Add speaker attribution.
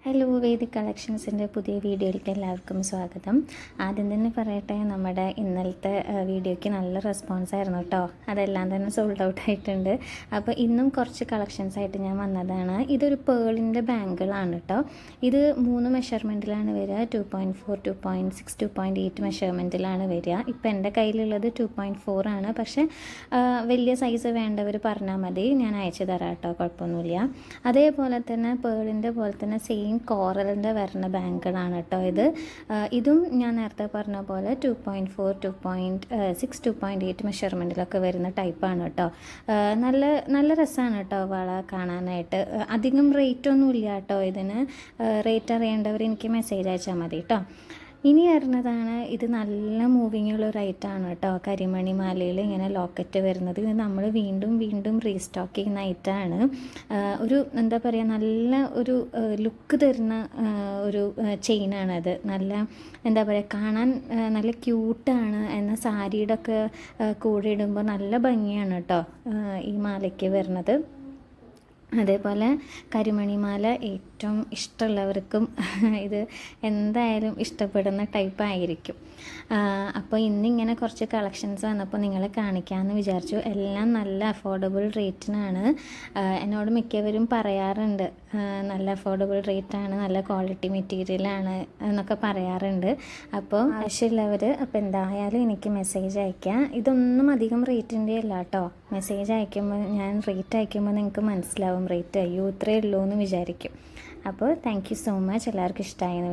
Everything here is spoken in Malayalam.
Speaker 1: ഹലോ വേദിക് കളക്ഷൻസിൻ്റെ പുതിയ വീഡിയോയിലേക്ക് എല്ലാവർക്കും സ്വാഗതം. ആദ്യം തന്നെ പറയട്ടെ, നമ്മുടെ ഇന്നലത്തെ വീഡിയോയ്ക്ക് നല്ല റെസ്പോൺസ് ആയിരുന്നു കേട്ടോ. അതെല്ലാം തന്നെ സോൾഡ് ഔട്ട് ആയിട്ടുണ്ട്. അപ്പോൾ ഇന്നും കുറച്ച് കളക്ഷൻസ് ആയിട്ട് ഞാൻ വന്നതാണ്. ഇതൊരു പേളിൻ്റെ ബാങ്കിളാണ് കേട്ടോ. ഇത് 3 മെഷർമെൻറ്റിലാണ് വരിക. 2.4, 2.6, 2.8 മെഷർമെൻറ്റിലാണ് വരിക. ഇപ്പോൾ എൻ്റെ കയ്യിലുള്ളത് 2.4 ആണ്. പക്ഷേ വലിയ സൈസ് വേണ്ടവർ പറഞ്ഞാൽ മതി, ഞാൻ അയച്ചു തരാം കേട്ടോ, കുഴപ്പമൊന്നുമില്ല. അതേപോലെ തന്നെ പേളിൻ്റെ പോലെ തന്നെ സെയിം കോറലിൻ്റെ വരുന്ന ബാങ്കിളാണ് കേട്ടോ ഇത്. ഇതും ഞാൻ നേരത്തെ പറഞ്ഞ പോലെ 2.4, 2.6, 2.8 മെഷർമെൻറ്റിലൊക്കെ വരുന്ന ടൈപ്പാണ് കേട്ടോ. നല്ല നല്ല രസമാണ് കേട്ടോ വള കാണാനായിട്ട്. അധികം റേറ്റൊന്നും ഇല്ല കേട്ടോ ഇതിന്. റേറ്റ് അറിയേണ്ടവർ എനിക്ക് മെസ്സേജ് അയച്ചാൽ മതി കേട്ടോ. ഇനി വരുന്നതാണ്, ഇത് നല്ല മൂവിങ്ങുള്ള ഒരു ഐറ്റമാണ് കേട്ടോ. കരിമണി മാലയിൽ ഇങ്ങനെ ലോക്കറ്റ് വരുന്നത്. ഇത് നമ്മൾ വീണ്ടും വീണ്ടും റീസ്റ്റോക്ക് ചെയ്യുന്ന ഐറ്റമാണ്. ഒരു എന്താ പറയുക, നല്ല ഒരു ലുക്ക് തരുന്ന ഒരു ചെയിനാണത്. നല്ല എന്താ പറയുക, കാണാൻ നല്ല ക്യൂട്ടാണ്. എന്നാൽ സാരിയുടെ ഒക്കെ കൂടെ ഇടുമ്പോൾ നല്ല ഭംഗിയാണ് കേട്ടോ ഈ മാലയ്ക്ക് വരുന്നത്. അതേപോലെ കരിമണിമാല ഏറ്റവും ഇഷ്ടമുള്ളവർക്കും ഇത് എന്തായാലും ഇഷ്ടപ്പെടുന്ന ടൈപ്പായിരിക്കും. അപ്പോൾ ഇന്നിങ്ങനെ കുറച്ച് കളക്ഷൻസ് വന്നപ്പോൾ നിങ്ങളെ കാണിക്കാമെന്ന് വിചാരിച്ചു. എല്ലാം നല്ല അഫോർഡബിൾ റേറ്റിനാണ്. എന്നോട് മിക്കവരും പറയാറുണ്ട്, നല്ല അഫോർഡബിൾ റേറ്റാണ്, നല്ല ക്വാളിറ്റി മെറ്റീരിയലാണ് എന്നൊക്കെ പറയാറുണ്ട്. അപ്പോൾ ആവശ്യമുള്ളവർ അപ്പോൾ എന്തായാലും എനിക്ക് മെസ്സേജ് അയയ്ക്കാം. ഇതൊന്നും അധികം റേറ്റിൻ്റെ അല്ല കേട്ടോ. മെസ്സേജ് അയക്കുമ്പോൾ ഞാൻ റേറ്റ് അയക്കുമ്പോൾ നിങ്ങൾക്ക് മനസ്സിലാവും റേറ്റ് അയ്യോ ഇത്രയേ ഉള്ളൂ എന്ന് വിചാരിക്കും. അപ്പോൾ താങ്ക് യു സോ മച്ച്. എല്ലാവർക്കും ഇഷ്ടമായെന്ന്